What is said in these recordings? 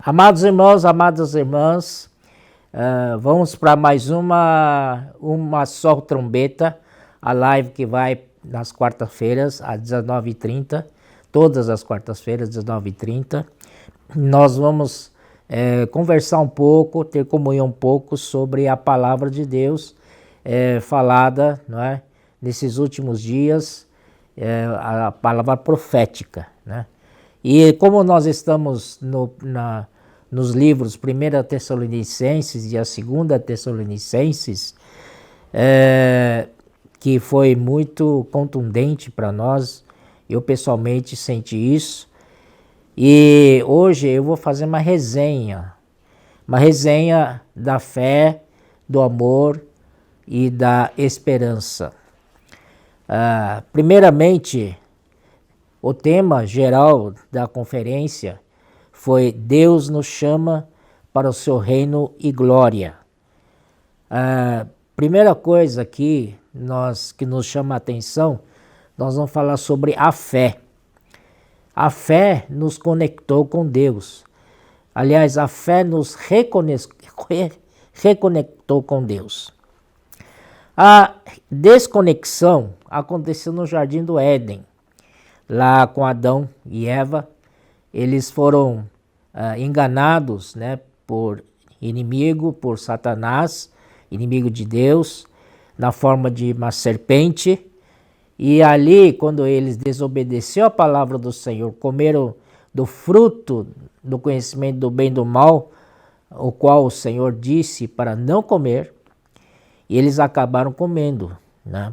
Amados irmãos, amadas irmãs, vamos para mais uma só trombeta, a live que vai nas quartas-feiras, às 19h30, todas as quartas-feiras, 19h30. Nós vamos conversar um pouco, ter comunhão um pouco sobre a palavra de Deus falada, não é, nesses últimos dias, a palavra profética, né? E como nós estamos nos livros 1 Tessalonicenses e a 2 Tessalonicenses, que foi muito contundente para nós, eu pessoalmente senti isso, e hoje eu vou fazer uma resenha da fé, do amor e da esperança. Primeiramente, o tema geral da conferência foi Deus nos chama para o seu reino e glória. Primeira coisa aqui que nos chama a atenção, nós vamos falar sobre a fé. A fé nos conectou com Deus. Aliás, a fé nos reconectou com Deus. A desconexão aconteceu no Jardim do Éden. Lá com Adão e Eva, eles foram enganados, né, por Satanás, inimigo de Deus, na forma de uma serpente. E ali, quando eles desobedeceram a palavra do Senhor, comeram do fruto do conhecimento do bem e do mal, o qual o Senhor disse para não comer, e eles acabaram comendo, né?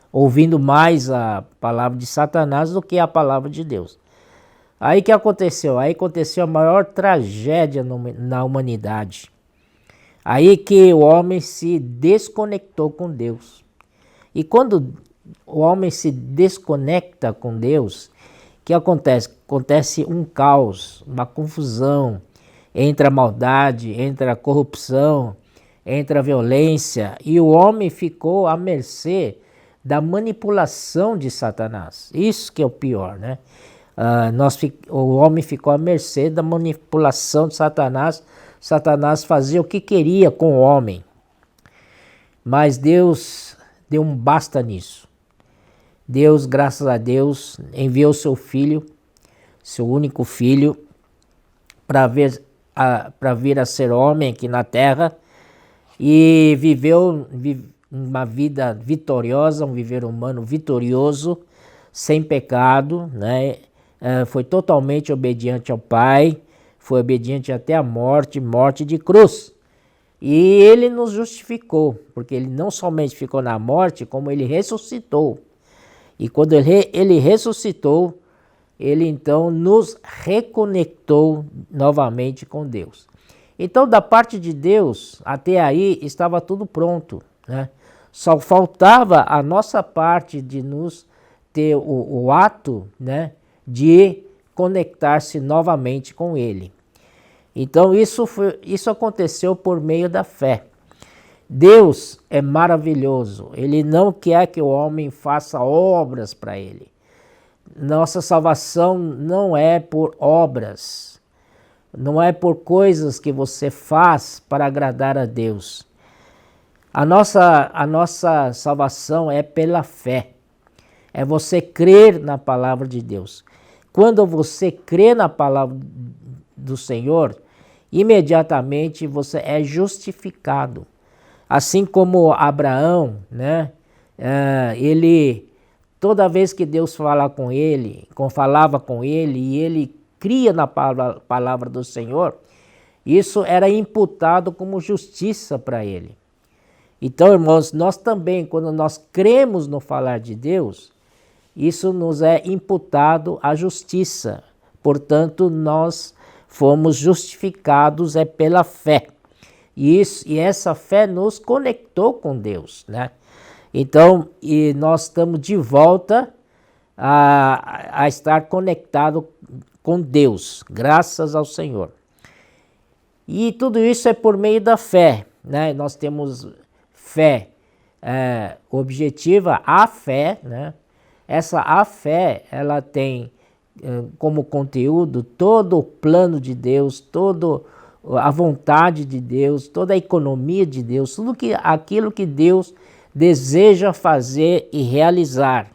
Ouvindo mais a palavra de Satanás do que a palavra de Deus. Aí que aconteceu? Aí aconteceu a maior tragédia na humanidade. Aí que o homem se desconectou com Deus. E quando o homem se desconecta com Deus, o que acontece? Acontece um caos, uma confusão entre a maldade, entre a corrupção, entre a violência, e o homem ficou à mercê da manipulação de Satanás. Isso que é o pior, né? O homem ficou à mercê da manipulação de Satanás. Satanás fazia o que queria com o homem. Mas Deus deu um basta nisso. Deus, graças a Deus, enviou seu filho, seu único filho, para vir a ser homem aqui na terra, e viveu uma vida vitoriosa, um viver humano vitorioso, sem pecado, né? Foi totalmente obediente ao Pai, foi obediente até a morte de cruz. E ele nos justificou, porque ele não somente ficou na morte, como ele ressuscitou. E quando ele ressuscitou, ele então nos reconectou novamente com Deus. Então, da parte de Deus, até aí estava tudo pronto, né? Só faltava a nossa parte de nos ter o ato, né, de conectar-se novamente com Ele. Então, isso aconteceu por meio da fé. Deus é maravilhoso. Ele não quer que o homem faça obras para Ele. Nossa salvação não é por obras. Não é por coisas que você faz para agradar a Deus. A nossa salvação é pela fé. É você crer na palavra de Deus. Quando você crê na palavra do Senhor, imediatamente você é justificado. Assim como Abraão, né? Toda vez que Deus falava com ele e ele cria na palavra do Senhor, isso era imputado como justiça para ele. Então, irmãos, nós também, quando nós cremos no falar de Deus, isso nos é imputado à justiça. Portanto, nós fomos justificados pela fé. E essa fé nos conectou com Deus, né? Então, e nós estamos de volta a estar conectado com Deus, graças ao Senhor. E tudo isso é por meio da fé, né? Nós temos fé objetiva, a fé, né? A fé, ela tem como conteúdo todo o plano de Deus, toda a vontade de Deus, toda a economia de Deus, aquilo que Deus deseja fazer e realizar.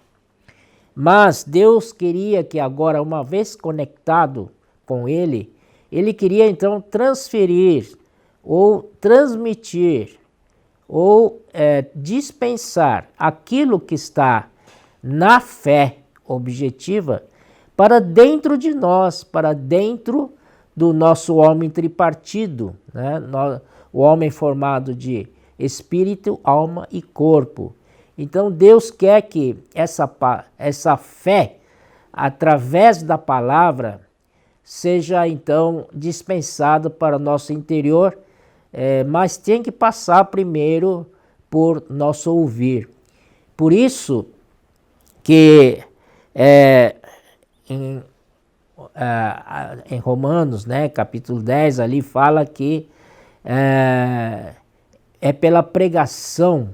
Mas Deus queria que agora, uma vez conectado com Ele, Ele queria então transferir ou transmitir ou dispensar aquilo que está na fé objetiva para dentro de nós, para dentro do nosso homem tripartido, né? O homem formado de espírito, alma e corpo. Então Deus quer que essa fé, através da palavra, seja então dispensada para o nosso interior, mas tem que passar primeiro por nosso ouvir. Por isso que em Romanos, né, capítulo 10, ali fala que é pela pregação,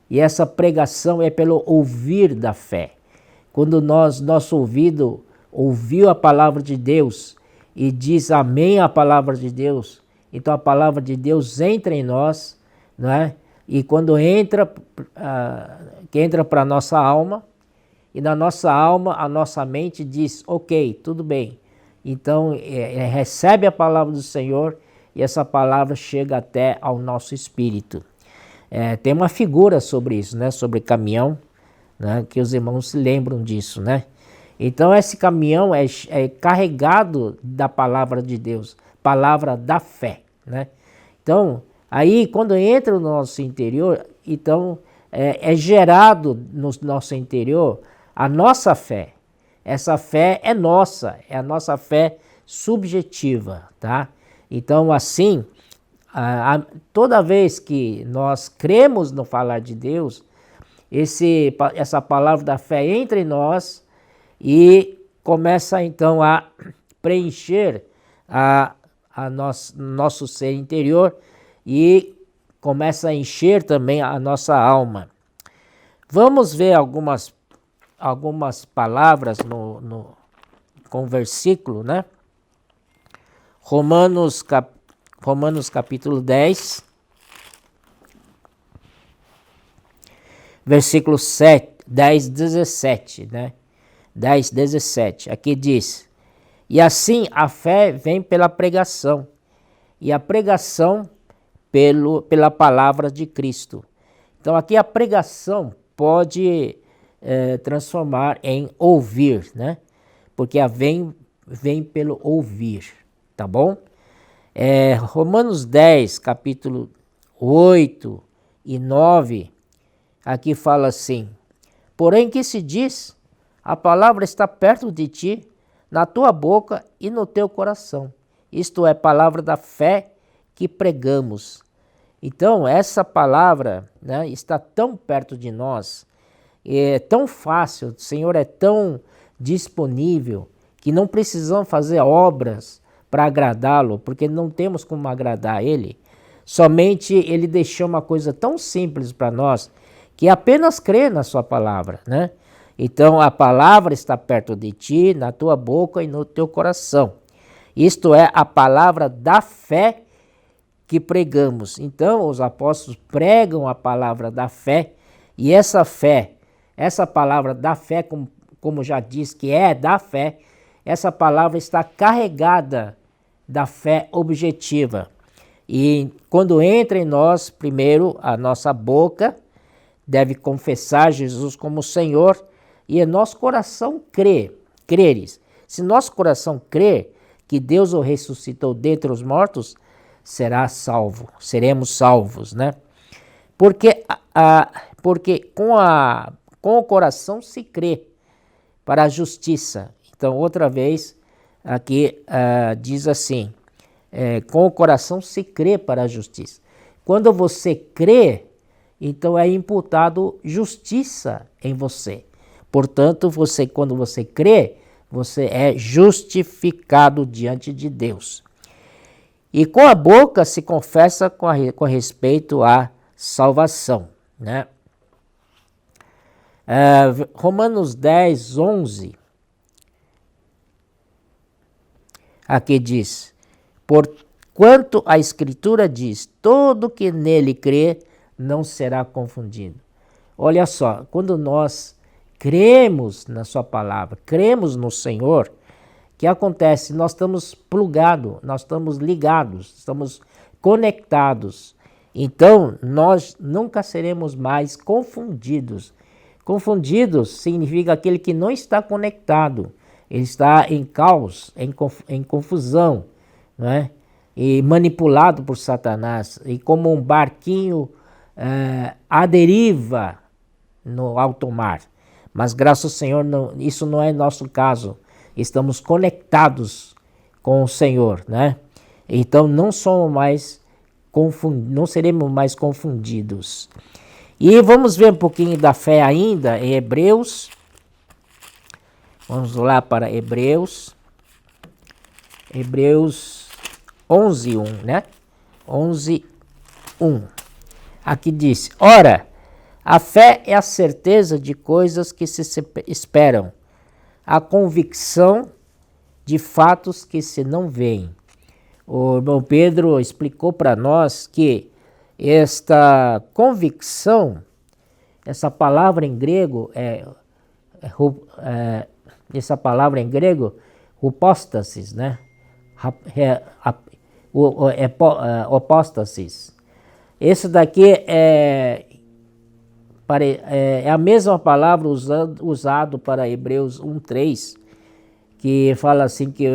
e essa pregação é pelo ouvir da fé. Quando nosso ouvido ouviu a palavra de Deus e diz amém à palavra de Deus, então a palavra de Deus entra em nós, né? E quando entra para a nossa alma, e na nossa alma, a nossa mente diz, ok, tudo bem. Então, recebe a palavra do Senhor e essa palavra chega até ao nosso espírito. Tem uma figura sobre isso, né? Sobre caminhão, né? Que os irmãos se lembram disso, né? Então, esse caminhão é carregado da palavra de Deus, palavra da fé, né? Então, aí, quando entra no nosso interior, então, é gerado no nosso interior a nossa fé. Essa fé é nossa, é a nossa fé subjetiva, tá? Então, assim, toda vez que nós cremos no falar de Deus, essa palavra da fé entra em nós e começa então a preencher nosso ser interior e começa a encher também a nossa alma. Vamos ver algumas palavras com versículo, né? Romanos capítulo 10, versículo 10, 17, né? 10, 17, aqui diz, e assim a fé vem pela pregação, e a pregação pela palavra de Cristo. Então aqui a pregação pode transformar em ouvir, né? Porque a vem pelo ouvir, tá bom? Romanos 10, capítulo 8 e 9, aqui fala assim, porém que se diz, a palavra está perto de ti, na tua boca e no teu coração. Isto é, palavra da fé que pregamos. Então, essa palavra, né, está tão perto de nós, é tão fácil, o Senhor é tão disponível, que não precisamos fazer obras para agradá-lo, porque não temos como agradar Ele. Somente Ele deixou uma coisa tão simples para nós, que é apenas crer na sua palavra, né? Então, a palavra está perto de ti, na tua boca e no teu coração. Isto é a palavra da fé que pregamos. Então, os apóstolos pregam a palavra da fé, e essa fé, essa palavra da fé, como já diz que é da fé, essa palavra está carregada da fé objetiva. E quando entra em nós, primeiro a nossa boca deve confessar Jesus como Senhor, e nosso coração creres. Se nosso coração crer que Deus o ressuscitou dentre os mortos, seremos salvos, né? Porque com o coração se crê para a justiça. Então, outra vez, aqui diz assim, com o coração se crê para a justiça. Quando você crê, então é imputado justiça em você. Portanto, quando você crê, você é justificado diante de Deus. E com a boca se confessa com respeito à salvação, né? Romanos 10, 11, Aqui diz, porquanto a Escritura diz, todo que nele crê não será confundido. Olha só, quando nós cremos na sua palavra, cremos no Senhor, o que acontece? Nós estamos plugados, nós estamos ligados, estamos conectados. Então, nós nunca seremos mais confundidos. Confundidos significa aquele que não está conectado, ele está em caos, em confusão, né? E manipulado por Satanás, e como um barquinho à deriva no alto mar. Mas graças ao Senhor, isso não é nosso caso. Estamos conectados com o Senhor, né? Então não seremos mais confundidos. E vamos ver um pouquinho da fé ainda em Hebreus. Vamos lá para Hebreus. Hebreus 11:1, né? 11:1. Aqui diz: ora, a fé é a certeza de coisas que se esperam, a convicção de fatos que se não veem. O irmão Pedro explicou para nós que esta convicção, essa palavra em grego hypostasis, né? Apóstasis. Esse daqui é a mesma palavra usado para Hebreus 1:3, que fala assim que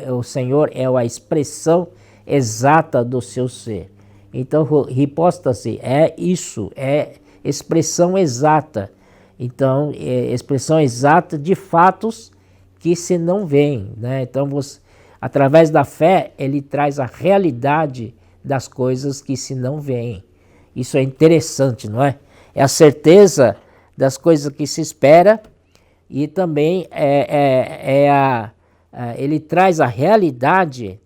o Senhor é a expressão exata do seu ser. Então, hipóstase é isso, é expressão exata. Então, é expressão exata de fatos que se não veem, né? Então, através da fé, ele traz a realidade das coisas que se não veem. Isso é interessante, não é? É a certeza das coisas que se espera e também ele traz a realidade,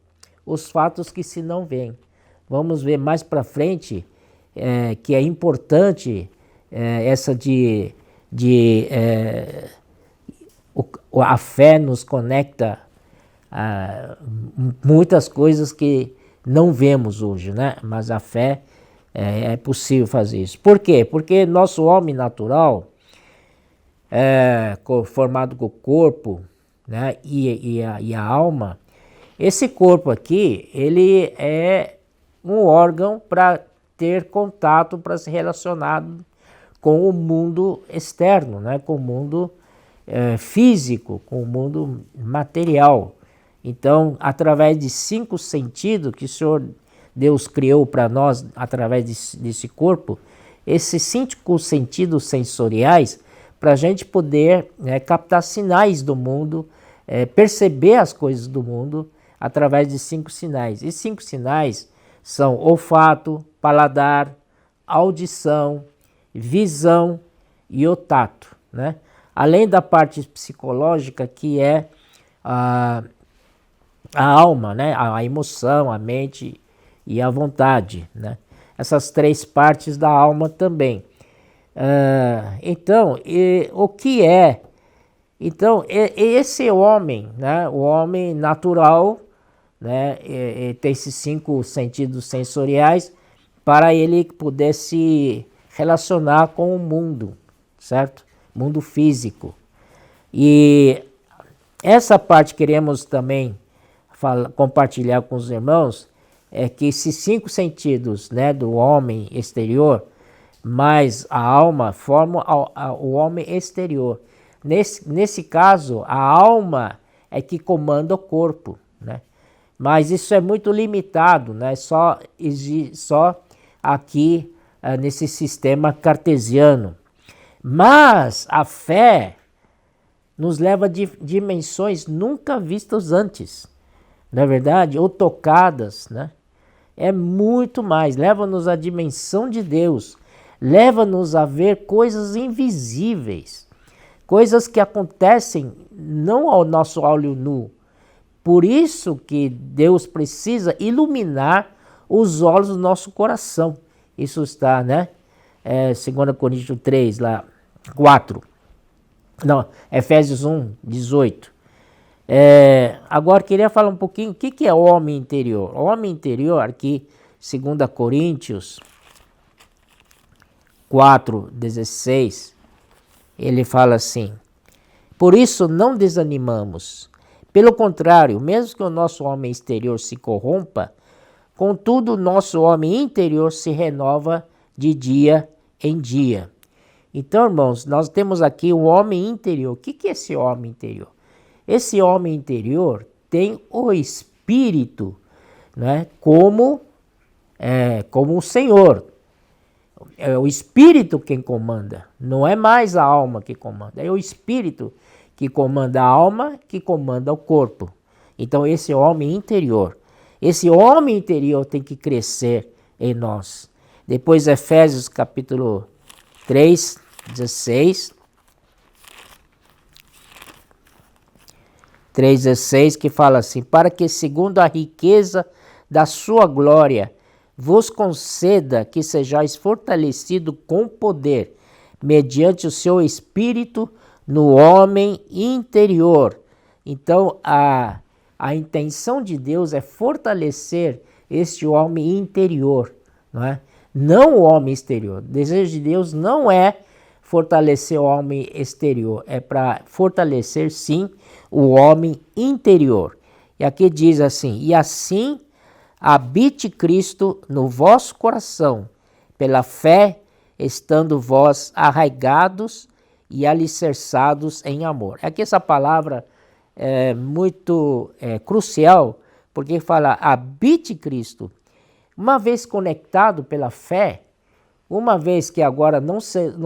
os fatos que se não veem. Vamos ver mais para frente que é importante essa a fé nos conecta a muitas coisas que não vemos hoje, né? Mas a fé é possível fazer isso. Por quê? Porque nosso homem natural, formado com o corpo, né? e a alma, esse corpo aqui, ele é um órgão para ter contato, para se relacionar com o mundo externo, né? Com o mundo físico, com o mundo material. Então, através de 5 sentidos que o Senhor Deus criou para nós, através desse corpo, esses 5 sentidos sensoriais, para a gente poder captar sinais do mundo, perceber as coisas do mundo, através de 5 sinais. E 5 sinais são olfato, paladar, audição, visão e o tato, né? Além da parte psicológica, que é a alma, né? A emoção, a mente e a vontade, né? Essas 3 partes da alma também. Então, o que é? Então, esse homem, né? O homem natural, né? Tem esses 5 sentidos sensoriais para ele poder se relacionar com o mundo, certo? Mundo físico. E essa parte queremos também compartilhar com os irmãos, é que esses 5 sentidos, né, do homem exterior, mais a alma, formam o homem exterior. Nesse caso, a alma é que comanda o corpo, né? Mas isso é muito limitado, né? Só aqui nesse sistema cartesiano. Mas a fé nos leva a dimensões nunca vistas antes, não é verdade? Ou tocadas, né? É muito mais, leva-nos à dimensão de Deus, leva-nos a ver coisas invisíveis, coisas que acontecem não ao nosso olho nu. Por isso que Deus precisa iluminar os olhos do nosso coração. Isso está, né? 2 Coríntios 3, lá, 4. Não, Efésios 1, 18. Agora queria falar um pouquinho o que é o homem interior. O homem interior, aqui, 2 Coríntios 4:16, ele fala assim: por isso não desanimamos. Pelo contrário, mesmo que o nosso homem exterior se corrompa, contudo o nosso homem interior se renova de dia em dia. Então, irmãos, nós temos aqui o homem interior. O que é esse homem interior? Esse homem interior tem o Espírito, né, como o Senhor. É o Espírito quem comanda, não é mais a alma que comanda, é o Espírito que comanda a alma, que comanda o corpo. Então esse homem interior, esse homem interior tem que crescer em nós. Depois Efésios capítulo 3:16, 3:16, que fala assim: para que segundo a riqueza da sua glória vos conceda que sejais fortalecido com poder, mediante o seu Espírito no homem interior. Então, a intenção de Deus é fortalecer este homem interior, não é? Não o homem exterior. O desejo de Deus não é fortalecer o homem exterior, é para fortalecer, sim, o homem interior. E aqui diz assim: e assim habite Cristo no vosso coração, pela fé, estando vós arraigados e alicerçados em amor. Aqui essa palavra é muito crucial, porque fala habite Cristo. Uma vez conectado pela fé, uma vez que agora não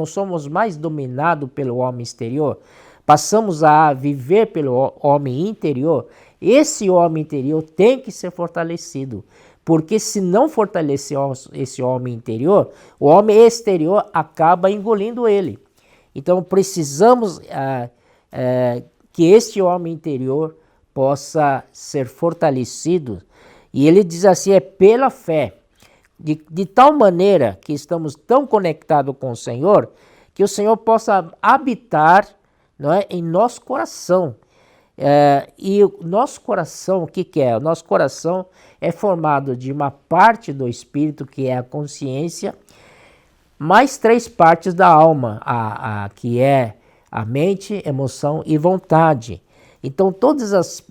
somos mais dominados pelo homem exterior, passamos a viver pelo homem interior. Esse homem interior tem que ser fortalecido, porque se não fortalecer esse homem interior, o homem exterior acaba engolindo ele. Então precisamos que este homem interior possa ser fortalecido. E ele diz assim, é pela fé. De tal maneira que estamos tão conectados com o Senhor, que o Senhor possa habitar, não é, em nosso coração. E o nosso coração, o que é? O nosso coração é formado de uma parte do Espírito, que é a consciência, mais 3 partes da alma, que é a mente, emoção e vontade. Então todas as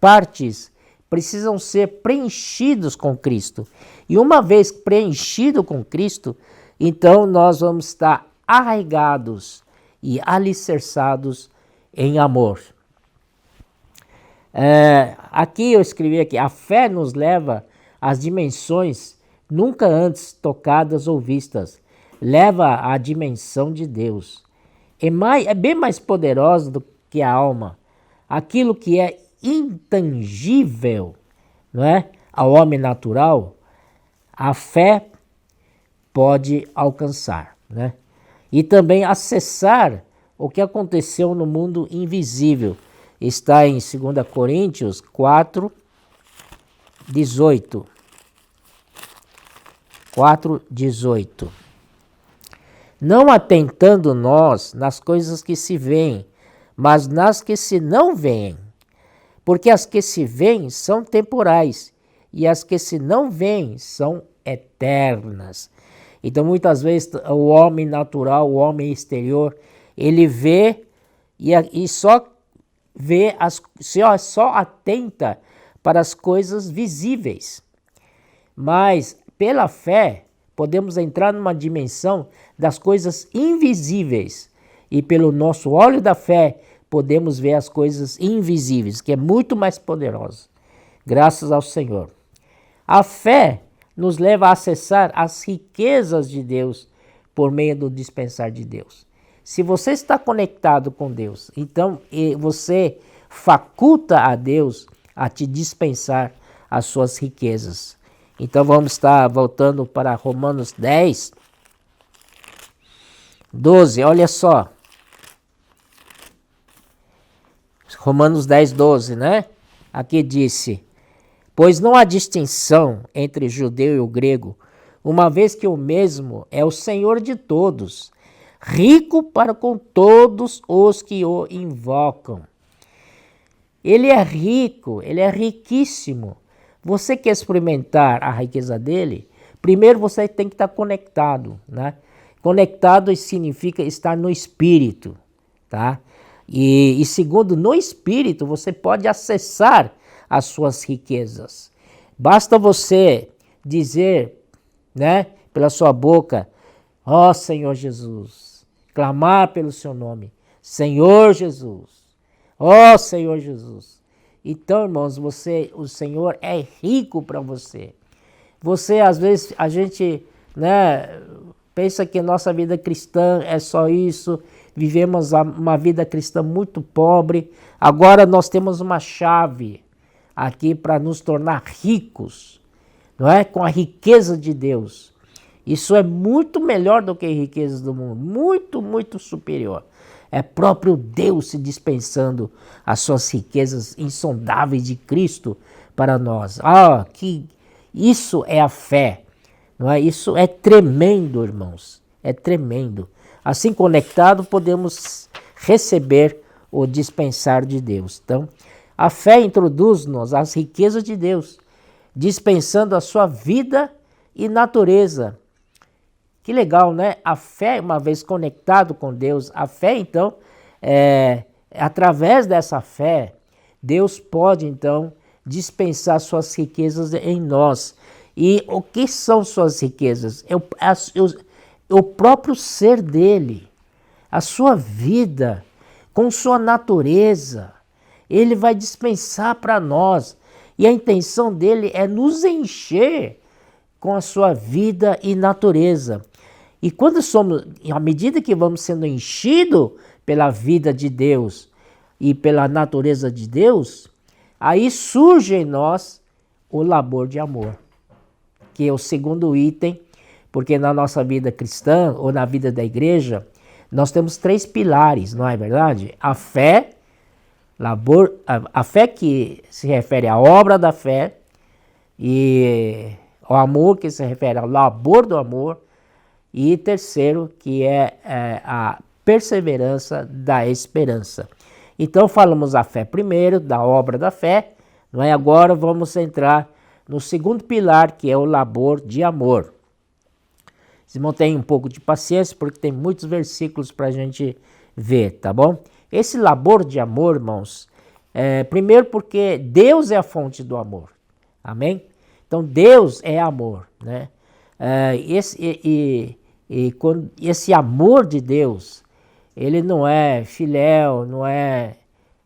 partes precisam ser preenchidos com Cristo. E uma vez preenchido com Cristo, então nós vamos estar arraigados e alicerçados em amor. Aqui eu escrevi aqui, a fé nos leva às dimensões nunca antes tocadas ou vistas. Leva à dimensão de Deus. É bem mais poderosa do que a alma. Aquilo que é intangível, não é, ao homem natural, a fé pode alcançar, né? E também acessar o que aconteceu no mundo invisível. Está em 2 Coríntios 4:18. 4:18. Não atentando nós nas coisas que se veem, mas nas que se não veem. Porque as que se veem são temporais, e as que se não veem são eternas. Então, muitas vezes, o homem natural, o homem exterior, ele vê e só vê, só atenta para as coisas visíveis. Mas, pela fé, podemos entrar numa dimensão das coisas invisíveis. E pelo nosso olho da fé, podemos ver as coisas invisíveis, que é muito mais poderosa. Graças ao Senhor. A fé nos leva a acessar as riquezas de Deus por meio do dispensar de Deus. Se você está conectado com Deus, então você faculta a Deus a te dispensar as suas riquezas. Então vamos estar voltando para Romanos 10:12, olha só. Romanos 10:12, né? Aqui disse: pois não há distinção entre judeu e o grego, uma vez que o mesmo é o Senhor de todos, rico para com todos os que o invocam. Ele é rico, ele é riquíssimo. Você quer experimentar a riqueza dele? Primeiro você tem que estar conectado, né? Conectado significa estar no espírito, tá? E segundo, no espírito você pode acessar as suas riquezas. Basta você dizer, né, pela sua boca, ó Senhor Jesus, clamar pelo seu nome, Senhor Jesus, ó Senhor Jesus. Então, irmãos, o Senhor é rico para você. Você, às vezes, a gente, né, pensa que nossa vida cristã é só isso, vivemos uma vida cristã muito pobre. Agora nós temos uma chave aqui para nos tornar ricos, não é? Com a riqueza de Deus. Isso é muito melhor do que riquezas do mundo, muito, muito superior. É próprio Deus se dispensando as suas riquezas insondáveis de Cristo para nós. Isso é a fé, não é? Isso é tremendo, irmãos, é tremendo. Assim conectado podemos receber o dispensar de Deus. Então, a fé introduz-nos às riquezas de Deus, dispensando a sua vida e natureza. Que legal, né? A fé, uma vez conectado com Deus, a fé, então, através dessa fé, Deus pode, então, dispensar suas riquezas em nós. E o que são suas riquezas? O próprio ser dele, a sua vida, com sua natureza. Ele vai dispensar para nós. E a intenção dele é nos encher com a sua vida e natureza. E à medida que vamos sendo enchidos pela vida de Deus e pela natureza de Deus, aí surge em nós o labor de amor, que é o segundo item, porque na nossa vida cristã ou na vida da igreja, nós temos 3 pilares, não é verdade? A fé, a fé que se refere à obra da fé, e o amor que se refere ao labor do amor, e terceiro, que é a perseverança da esperança. Então falamos a fé primeiro, da obra da fé, não é? Agora vamos entrar no segundo pilar, que é o labor de amor. Vocês vão ter um pouco de paciência, porque tem muitos versículos para a gente ver, tá bom? Esse labor de amor, irmãos, primeiro porque Deus é a fonte do amor, amém? Então Deus é amor, né? Esse amor de Deus, ele não é filéu, não é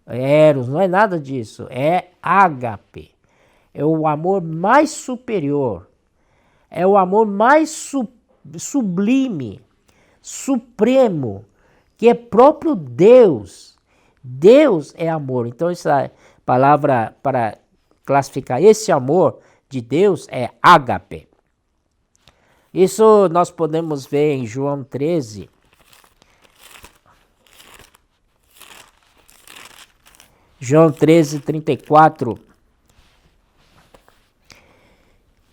eros, não é nada disso, é ágape. É o amor mais superior, é o amor mais sublime, supremo, que é próprio Deus. Deus é amor. Então essa palavra para classificar esse amor de Deus é ágape. Isso nós podemos ver em João 13. João 13, 34.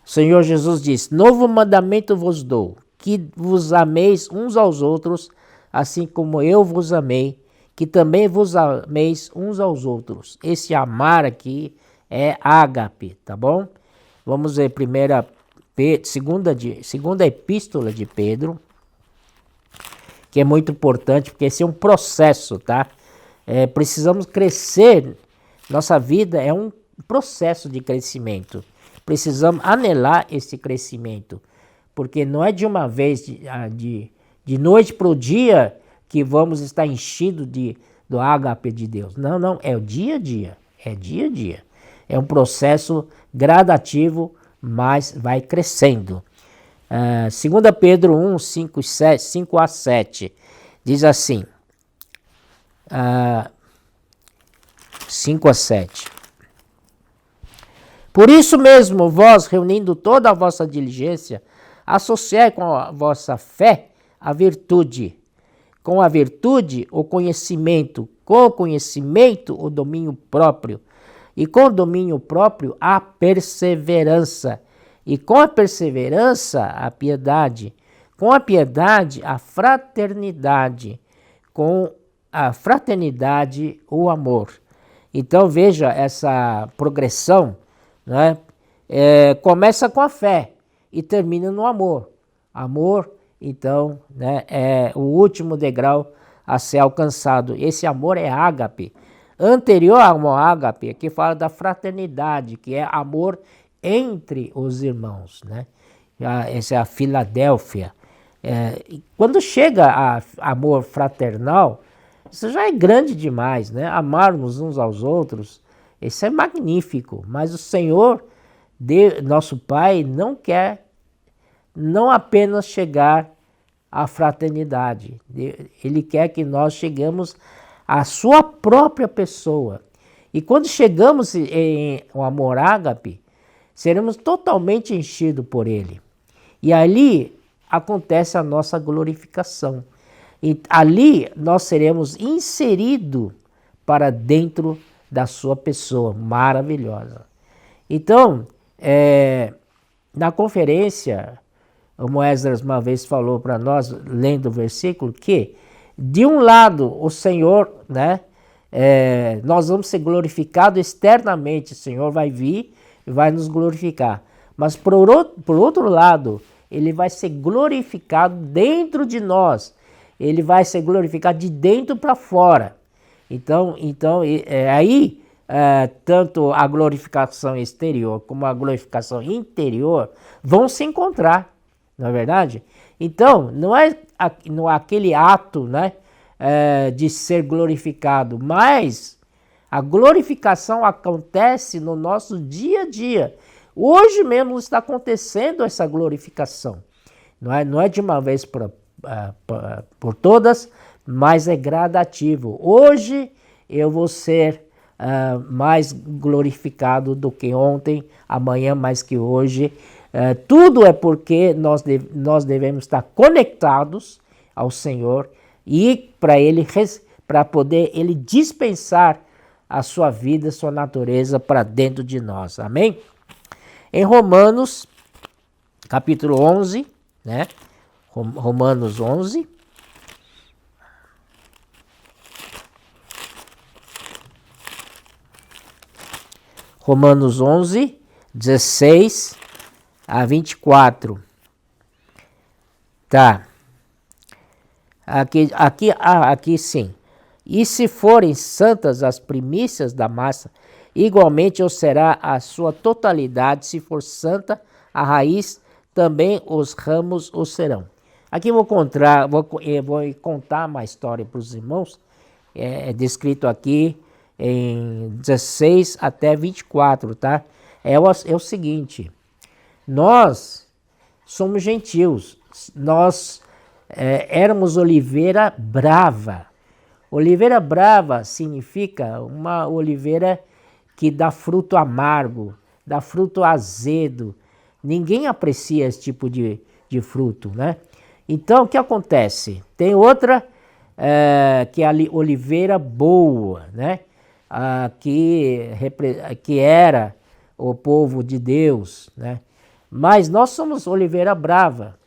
O Senhor Jesus diz: novo mandamento vos dou, que vos ameis uns aos outros, assim como eu vos amei, que também vos ameis uns aos outros. Esse amar aqui é ágape, tá bom? Vamos ver segunda epístola de Pedro, que é muito importante, porque esse é um processo, tá? Precisamos crescer, nossa vida é um processo de crescimento. Precisamos anelar esse crescimento, porque não é de uma vez, de noite para o dia, que vamos estar enchidos do ágape de Deus. Não, é o dia a dia, É um processo gradativo, mas vai crescendo. 2 Pedro 1, 5 a 7, diz assim, 5 a 7. Por isso mesmo, vós, reunindo toda a vossa diligência, associai com a vossa fé a virtude, com a virtude o conhecimento, com o conhecimento o domínio próprio, e com o domínio próprio a perseverança, e com a perseverança a piedade, com a piedade a fraternidade, com a fraternidade o amor, Então veja essa progressão, né? Começa com a fé e termina no amor. Amor, então, né, é o último degrau a ser alcançado. Esse amor é ágape. Anterior ao amor ágape, aqui fala da fraternidade, que é amor entre os irmãos, né? Essa é a Filadélfia. Quando chega a amor fraternal, isso já é grande demais, né? Amarmos uns aos outros, isso é magnífico. Mas o Senhor, nosso Pai, não quer não apenas chegar à fraternidade. Ele quer que nós chegamos à sua própria pessoa. E quando chegamos em o amor ágape, seremos totalmente enchidos por ele. E ali acontece a nossa glorificação. E ali nós seremos inseridos para dentro da sua pessoa maravilhosa. Então, na conferência, o Moisés uma vez falou para nós, lendo o versículo, que de um lado o Senhor, né, nós vamos ser glorificados externamente, o Senhor vai vir e vai nos glorificar. Mas por outro lado, ele vai ser glorificado dentro de nós, ele vai ser glorificado de dentro para fora. Então aí, tanto a glorificação exterior como a glorificação interior vão se encontrar. Não é verdade? Então, não é aquele ato, né, de ser glorificado, mas a glorificação acontece no nosso dia a dia. Hoje mesmo está acontecendo essa glorificação. Não é de uma vez por todas, mas é gradativo. Hoje eu vou ser mais glorificado do que ontem, amanhã mais que hoje. Tudo é porque nós devemos estar conectados ao Senhor e para poder Ele dispensar a sua vida, a sua natureza para dentro de nós. Amém? Em Romanos, capítulo 11, né? Romanos 11. Romanos 11, 16 a 24. Tá. Aqui sim. E se forem santas as primícias da massa, igualmente o será a sua totalidade. Se for santa a raiz, também os ramos o serão. Aqui vou contar uma história para os irmãos. É descrito aqui em 16 até 24, tá? É o seguinte. Nós somos gentios, nós éramos oliveira brava. Oliveira brava significa uma oliveira que dá fruto amargo, dá fruto azedo. Ninguém aprecia esse tipo de fruto, né? Então, o que acontece? Tem outra que é a oliveira boa, né? Que era o povo de Deus, né? Mas nós somos oliveira brava.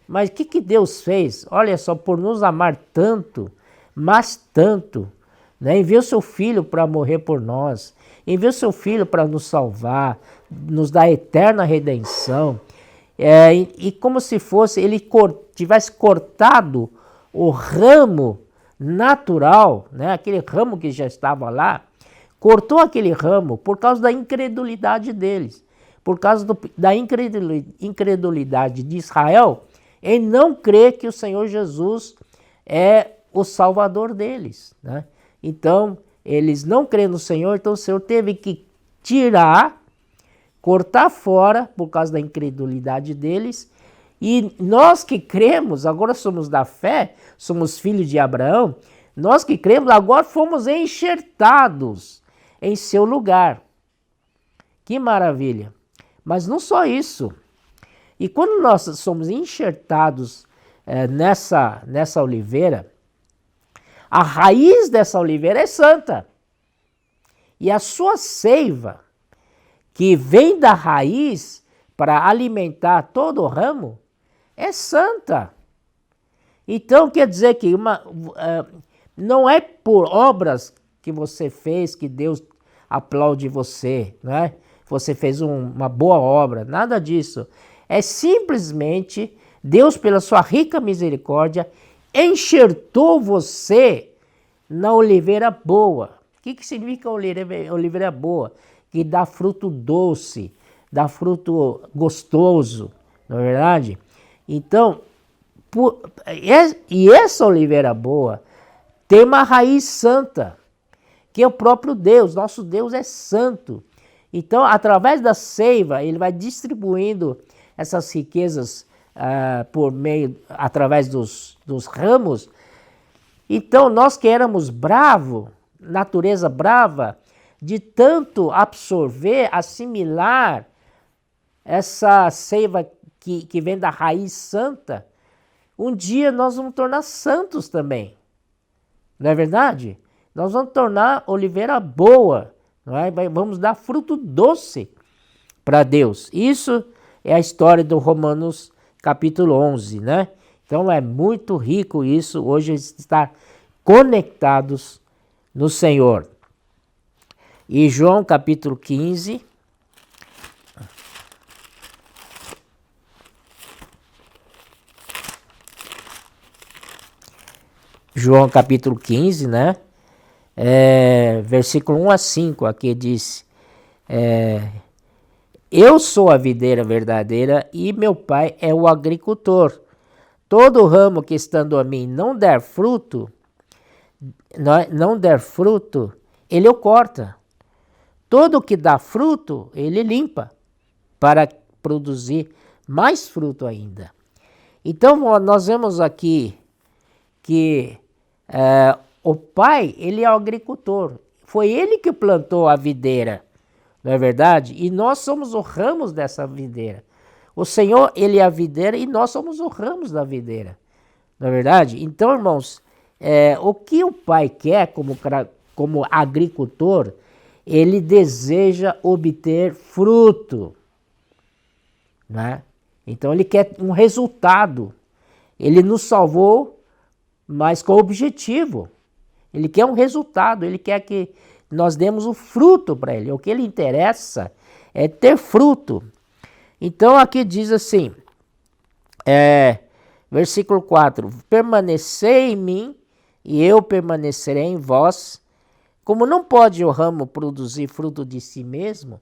Mas o que Deus fez? Olha só, por nos amar tanto, mas tanto, né? Enviou seu filho para morrer por nós, enviou seu filho para nos salvar, nos dar eterna redenção. E como se fosse, ele tivesse cortado o ramo natural, né? Aquele ramo que já estava lá, cortou aquele ramo por causa da incredulidade deles. Por causa da incredulidade de Israel, em não crer que o Senhor Jesus é o Salvador deles, né? Então, eles não creem no Senhor, então o Senhor teve que cortar fora, por causa da incredulidade deles. E nós que cremos, agora somos da fé, somos filhos de Abraão, nós que cremos, agora fomos enxertados em seu lugar. Que maravilha! Mas não só isso. E quando nós somos enxertados nessa oliveira, a raiz dessa oliveira é santa. E a sua seiva, que vem da raiz para alimentar todo o ramo, é santa. Então quer dizer que não é por obras que você fez que Deus aplaude você, não é? Você fez uma boa obra, nada disso. É simplesmente Deus, pela sua rica misericórdia, enxertou você na oliveira boa. O que significa oliveira boa? Que dá fruto doce, dá fruto gostoso, não é verdade? Então, e essa oliveira boa tem uma raiz santa, que é o próprio Deus. Nosso Deus é santo. Então, através da seiva, ele vai distribuindo essas riquezas através dos ramos. Então, nós que éramos bravos, natureza brava, de tanto absorver, assimilar essa seiva que vem da raiz santa, um dia nós vamos tornar santos também. Não é verdade? Nós vamos tornar oliveira boa, não é? Vamos dar fruto doce para Deus. Isso é a história do Romanos capítulo 11, né? Então é muito rico isso, hoje estar conectados no Senhor. E João capítulo 15. João capítulo 15, né? Versículo 1 a 5, aqui diz: eu sou a videira verdadeira e meu pai é o agricultor. Todo ramo que estando a mim não der fruto, ele o corta. Todo que dá fruto, ele limpa, para produzir mais fruto ainda. Então, nós vemos aqui que o pai, ele é o agricultor. Foi ele que plantou a videira, não é verdade? E nós somos os ramos dessa videira. O Senhor, ele é a videira e nós somos os ramos da videira, não é verdade? Então, irmãos, o que o pai quer como agricultor, ele deseja obter fruto, né? Então, ele quer um resultado. Ele nos salvou, mas com objetivo. Ele quer um resultado, ele quer que nós demos o fruto para ele. O que ele interessa é ter fruto. Então aqui diz assim, versículo 4, permanecei em mim e eu permanecerei em vós. Como não pode o ramo produzir fruto de si mesmo,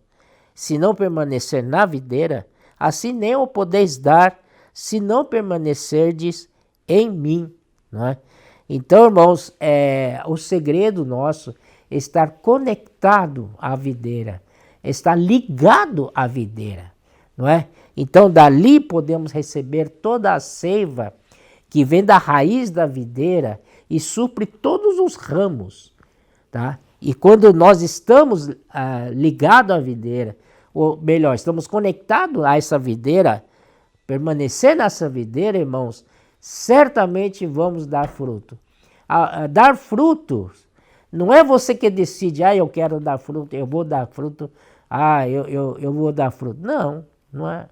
se não permanecer na videira, assim nem o podeis dar, se não permanecerdes em mim. Não é? Então, irmãos, o segredo nosso é estar conectado à videira, estar ligado à videira, não é? Então, dali podemos receber toda a seiva que vem da raiz da videira e supre todos os ramos, tá? E quando nós estamos ligados à videira, ou melhor, estamos conectados a essa videira, permanecer nessa videira, irmãos, certamente vamos dar fruto. Dar fruto não é você que decide, eu quero dar fruto, eu vou dar fruto, eu vou dar fruto. Não, não é.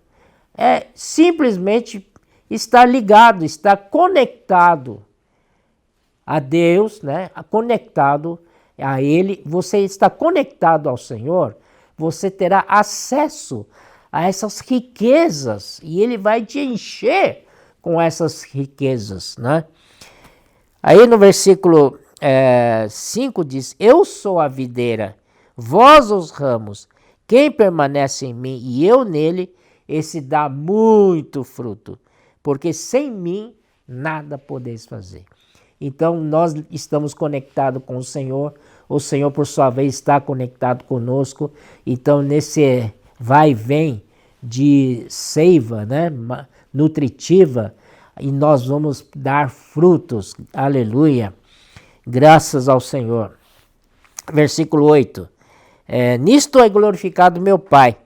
É simplesmente estar ligado, estar conectado a Deus, né? Conectado a Ele. Você está conectado ao Senhor, você terá acesso a essas riquezas e Ele vai te encher com essas riquezas, né? Aí no versículo 5 diz, eu sou a videira, vós os ramos, quem permanece em mim e eu nele, esse dá muito fruto, porque sem mim nada podeis fazer. Então nós estamos conectados com o Senhor por sua vez está conectado conosco, então nesse vai e vem de seiva, né, nutritiva, e nós vamos dar frutos, aleluia, graças ao Senhor. Versículo 8, nisto é glorificado meu Pai,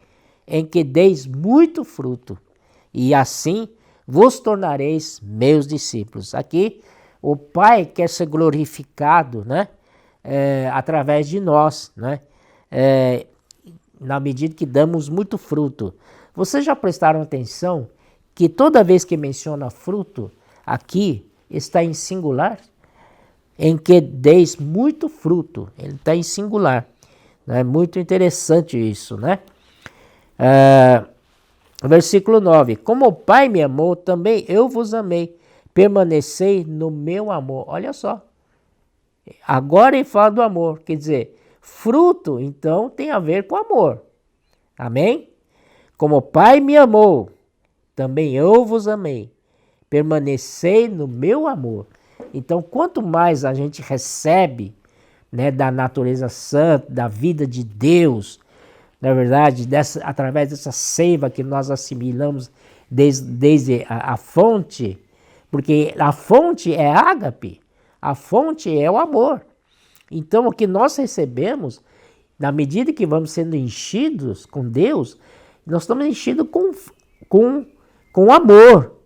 em que deis muito fruto, e assim vos tornareis meus discípulos. Aqui o Pai quer ser glorificado, né, através de nós, né, na medida que damos muito fruto. Vocês já prestaram atenção que toda vez que menciona fruto, aqui está em singular? em que deis muito fruto. Ele está em singular. É muito interessante isso, né? Versículo 9. Como o Pai me amou, também eu vos amei. Permanecei no meu amor. Olha só. Agora ele fala do amor. Quer dizer, fruto, então, tem a ver com amor. Amém? Como o Pai me amou, também eu vos amei. Permanecei no meu amor. Então, quanto mais a gente recebe, né, da natureza santa, da vida de Deus, na verdade, através dessa seiva que nós assimilamos desde a fonte, porque a fonte é ágape, a fonte é o amor. Então, o que nós recebemos, na medida que vamos sendo enchidos com Deus, nós estamos enchidos com amor,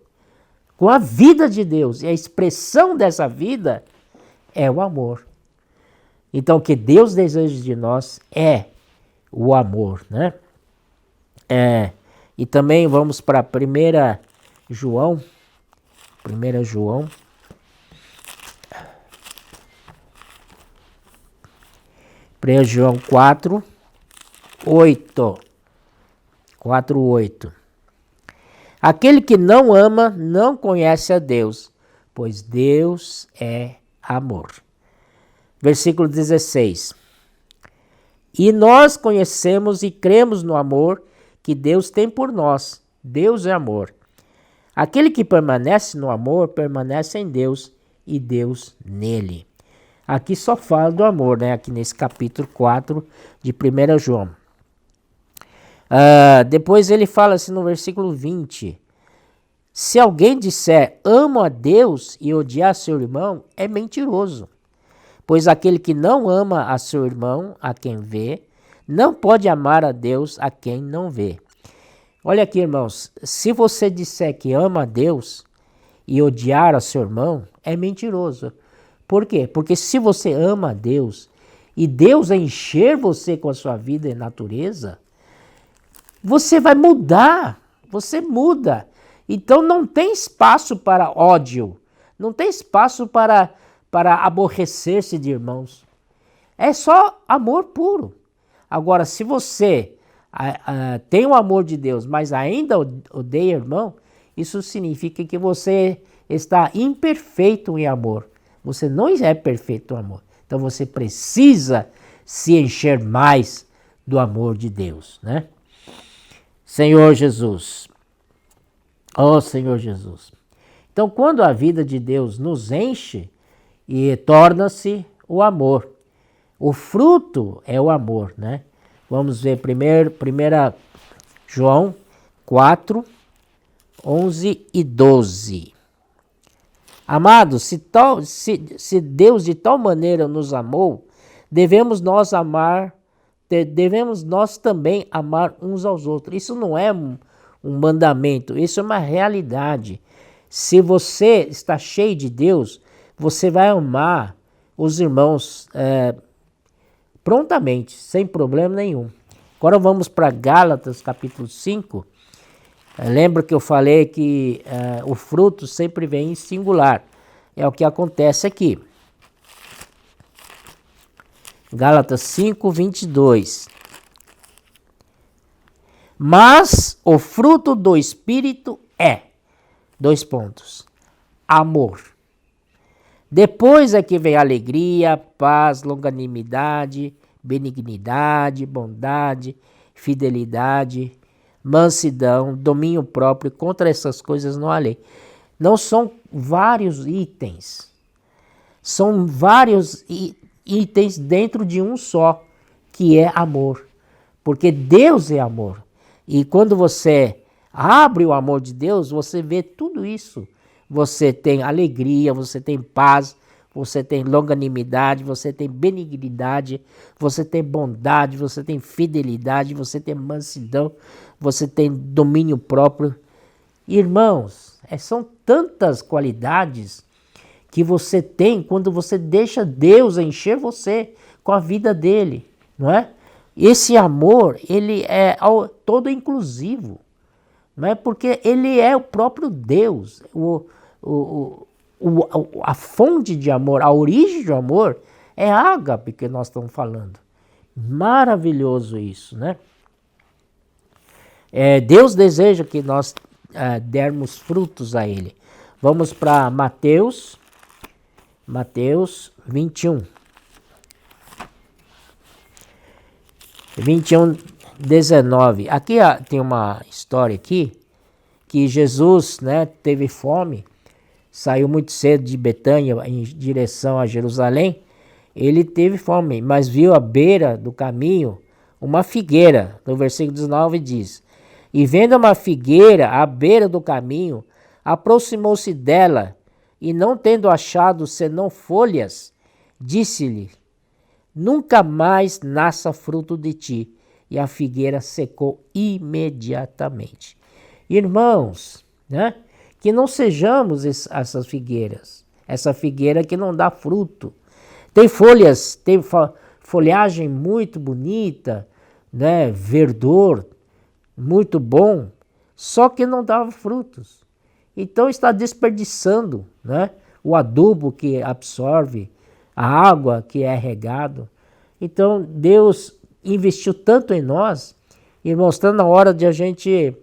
com a vida de Deus. E a expressão dessa vida é o amor. Então, o que Deus deseja de nós é o amor, né? E também vamos para 1 João. 1 João. 1 João 4, 8. 4, 8. Aquele que não ama não conhece a Deus, pois Deus é amor. Versículo 16. E nós conhecemos e cremos no amor que Deus tem por nós. Deus é amor. Aquele que permanece no amor, permanece em Deus e Deus nele. Aqui só fala do amor, né? Aqui nesse capítulo 4 de 1 João. Depois ele fala assim no versículo 20. Se alguém disser amo a Deus e odiar seu irmão, é mentiroso. Pois aquele que não ama a seu irmão, a quem vê, não pode amar a Deus a quem não vê. Olha aqui, irmãos, se você disser que ama a Deus e odiar a seu irmão, é mentiroso. Por quê? Porque se você ama a Deus e Deus encher você com a sua vida e natureza, você vai mudar, você muda. Então não tem espaço para ódio, não tem espaço para aborrecer-se de irmãos. É só amor puro. Agora, se você tem o amor de Deus, mas ainda odeia irmão, isso significa que você está imperfeito em amor. Você não é perfeito no amor. Então você precisa se encher mais do amor de Deus, né? Senhor Jesus. Oh, Senhor Jesus. Então, quando a vida de Deus nos enche, e torna-se o amor. O fruto é o amor, né? Vamos ver primeiro 1 João 4, 11 e 12. Amados, se Deus de tal maneira nos amou, devemos nós também amar uns aos outros. Isso não é um mandamento, isso é uma realidade. Se você está cheio de Deus, você vai amar os irmãos prontamente, sem problema nenhum. Agora vamos para Gálatas capítulo 5. Lembra que eu falei que o fruto sempre vem em singular. É o que acontece aqui. Gálatas 5, 22. Mas o fruto do Espírito é, amor. Depois é que vem alegria, paz, longanimidade, benignidade, bondade, fidelidade, mansidão, domínio próprio. Contra essas coisas não há lei. Não são vários itens. São vários itens dentro de um só, que é amor. Porque Deus é amor. E quando você abre o amor de Deus, você vê tudo isso. Você tem alegria, você tem paz, você tem longanimidade, você tem benignidade, você tem bondade, você tem fidelidade, você tem mansidão, você tem domínio próprio. Irmãos, são tantas qualidades que você tem quando você deixa Deus encher você com a vida dele, não é? Esse amor, ele é todo inclusivo, não é? Porque ele é o próprio Deus, o a fonte de amor, a origem do amor é ágape que nós estamos falando. Maravilhoso isso, né? Deus deseja que nós dermos frutos a Ele. Vamos para Mateus 21. 21, 19. Aqui tem uma história aqui, que Jesus, né, teve fome, saiu muito cedo de Betânia em direção a Jerusalém. Ele teve fome, mas viu à beira do caminho uma figueira. No versículo 19 diz: e vendo uma figueira à beira do caminho, aproximou-se dela, e não tendo achado senão folhas, disse-lhe: nunca mais nasça fruto de ti. E a figueira secou imediatamente. Irmãos, né? Que não sejamos essas figueiras. Essa figueira que não dá fruto. Tem folhas, tem folhagem muito bonita, né? Verdor, muito bom, só que não dava frutos. Então está desperdiçando, né? O adubo que absorve, a água que é regado. Então Deus investiu tanto em nós, irmãos, está na hora de a gente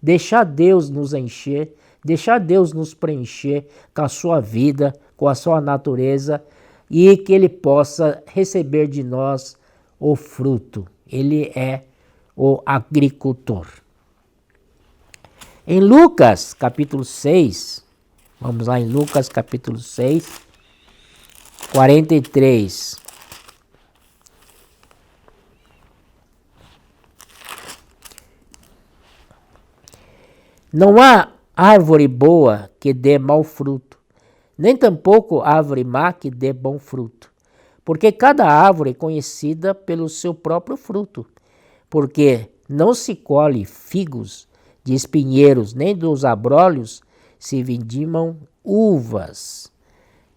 deixar Deus nos encher, deixar Deus nos preencher com a sua vida, com a sua natureza, e que Ele possa receber de nós o fruto. Ele é o agricultor. Em Lucas capítulo 6, vamos lá em Lucas capítulo 6, 43. Não há árvore boa que dê mau fruto, nem tampouco árvore má que dê bom fruto. Porque cada árvore é conhecida pelo seu próprio fruto. Porque não se colhe figos de espinheiros, nem dos abrolhos se vindimam uvas.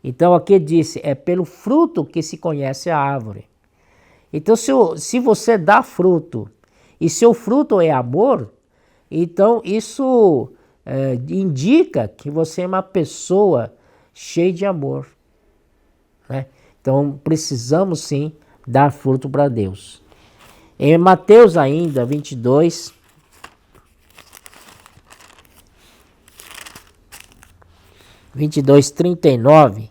Então aqui disse, é pelo fruto que se conhece a árvore. Então se você dá fruto, e seu fruto é amor, então isso indica que você é uma pessoa cheia de amor, né? Então precisamos sim dar fruto para Deus. Em Mateus ainda 22, (22, 39),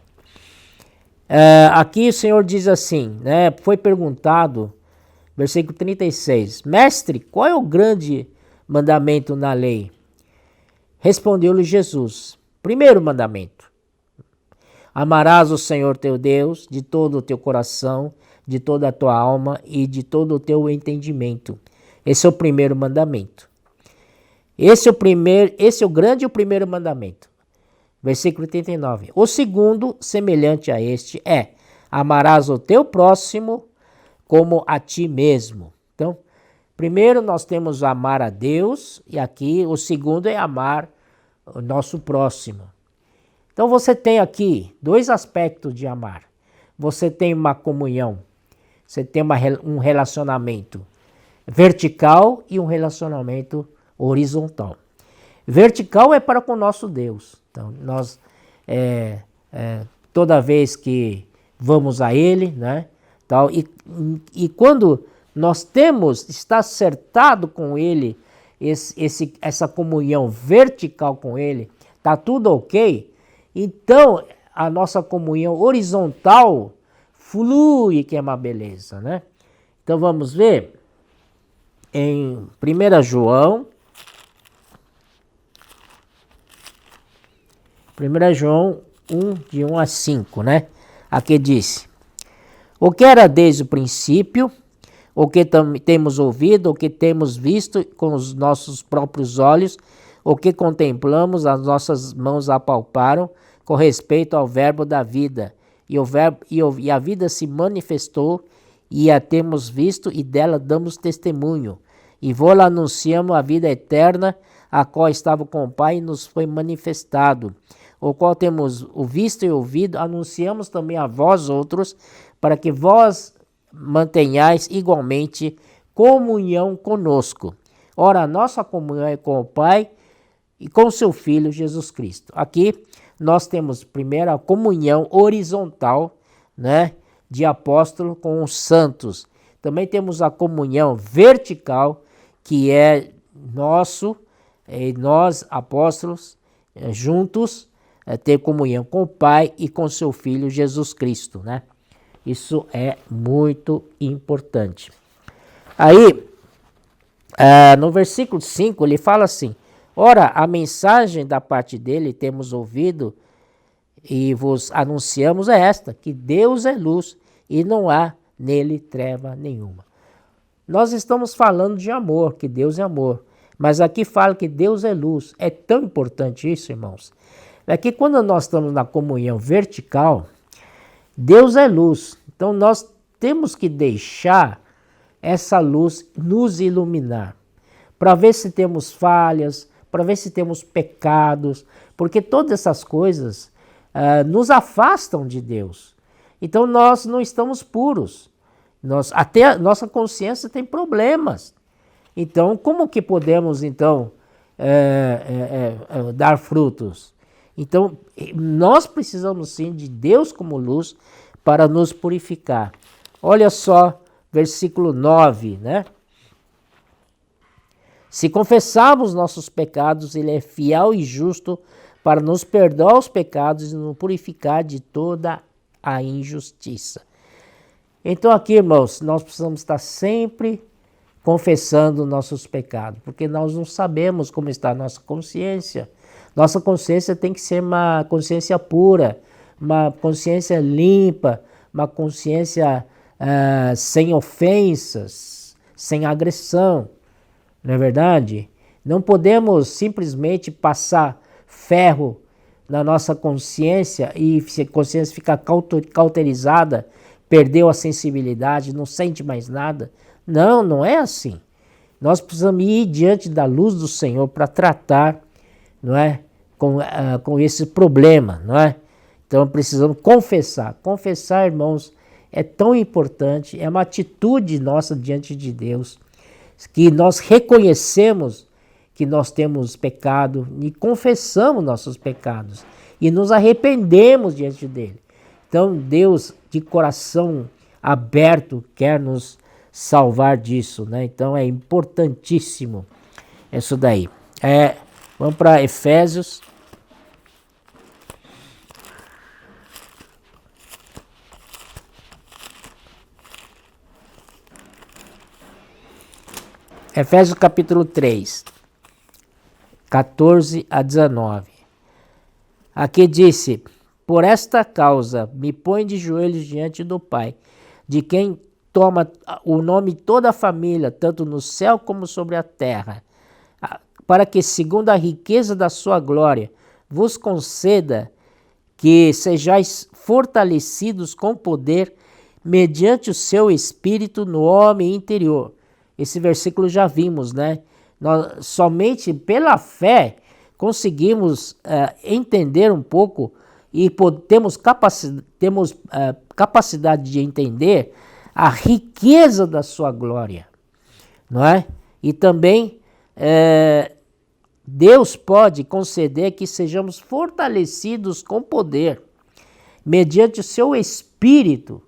aqui o Senhor diz assim, né? Foi perguntado, versículo 36, mestre, qual é o grande mandamento na lei? Respondeu-lhe Jesus, primeiro mandamento: amarás o Senhor teu Deus de todo o teu coração, de toda a tua alma e de todo o teu entendimento. Esse é o primeiro mandamento. Esse é o grande e o primeiro mandamento. Versículo 39. O segundo, semelhante a este, é: amarás o teu próximo como a ti mesmo. Então, primeiro nós temos amar a Deus, e aqui o segundo é amar o nosso próximo. Então você tem aqui dois aspectos de amar. Você tem uma comunhão, você tem um relacionamento vertical e um relacionamento horizontal. Vertical é para com o nosso Deus. Então nós, toda vez que vamos a Ele, né, tal, e quando nós está acertado com Ele, essa comunhão vertical com Ele, está tudo ok, então a nossa comunhão horizontal flui, que é uma beleza, né? Então vamos ver em 1 João 1, de 1 a 5, né? Aqui diz: o que era desde o princípio, o que temos ouvido, o que temos visto com os nossos próprios olhos, o que contemplamos, as nossas mãos apalparam, com respeito ao verbo da vida. E a vida se manifestou, e a temos visto, e dela damos testemunho. E vô-la anunciamos a vida eterna, a qual estava com o Pai e nos foi manifestado, o qual temos visto e ouvido, anunciamos também a vós outros, para que vós mantenhais igualmente comunhão conosco. Ora, a nossa comunhão é com o Pai e com seu Filho Jesus Cristo. Aqui nós temos primeiro a comunhão horizontal, né, de apóstolo com os santos. Também temos a comunhão vertical, que é nós apóstolos juntos, ter comunhão com o Pai e com seu Filho Jesus Cristo, né? Isso é muito importante. Aí, no versículo 5, ele fala assim: ora, a mensagem da parte dele temos ouvido e vos anunciamos é esta, que Deus é luz e não há nele treva nenhuma. Nós estamos falando de amor, que Deus é amor, mas aqui fala que Deus é luz. É tão importante isso, irmãos. É que quando nós estamos na comunhão vertical, Deus é luz. Então nós temos que deixar essa luz nos iluminar, para ver se temos falhas, para ver se temos pecados, porque todas essas coisas nos afastam de Deus. Então nós não estamos puros. Até a nossa consciência tem problemas. Então, como que podemos, então, dar frutos? Então, nós precisamos, sim, de Deus como luz para nos purificar. Olha só, versículo 9, né? Se confessarmos nossos pecados, ele é fiel e justo para nos perdoar os pecados e nos purificar de toda a injustiça. Então aqui, irmãos, nós precisamos estar sempre confessando nossos pecados, porque nós não sabemos como está a nossa consciência. Nossa consciência tem que ser uma consciência pura, uma consciência limpa, uma consciência sem ofensas, sem agressão, não é verdade? Não podemos simplesmente passar ferro na nossa consciência e se a consciência ficar cauterizada, perdeu a sensibilidade, não sente mais nada. Não, não é assim. Nós precisamos ir diante da luz do Senhor para tratar, não é, com esse problema, não é? Então precisamos confessar. Confessar, irmãos, é tão importante, é uma atitude nossa diante de Deus, que nós reconhecemos que nós temos pecado e confessamos nossos pecados e nos arrependemos diante dele. Então Deus, de coração aberto, quer nos salvar disso, né? Então é importantíssimo isso daí. Vamos para Efésios. Efésios capítulo 3, 14 a 19. Aqui disse: por esta causa me põe de joelhos diante do Pai, de quem toma o nome toda a família, tanto no céu como sobre a terra, para que, segundo a riqueza da sua glória, vos conceda que sejais fortalecidos com poder mediante o seu Espírito no homem interior. Esse versículo já vimos, né? Nós, somente pela fé conseguimos entender um pouco e temos capacidade de entender a riqueza da sua glória, não é? E também Deus pode conceder que sejamos fortalecidos com poder mediante o seu Espírito,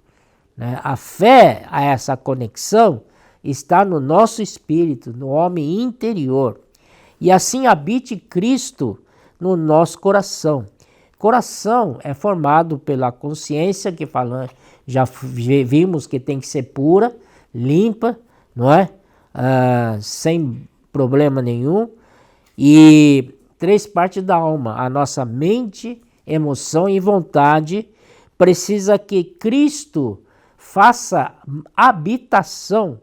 né? A fé, a essa conexão, está no nosso espírito, no homem interior. E assim habite Cristo no nosso coração. Coração é formado pela consciência, que falamos, já vimos que tem que ser pura, limpa, não é? Sem problema nenhum. E 3 partes da alma, a nossa mente, emoção e vontade, precisa que Cristo faça habitação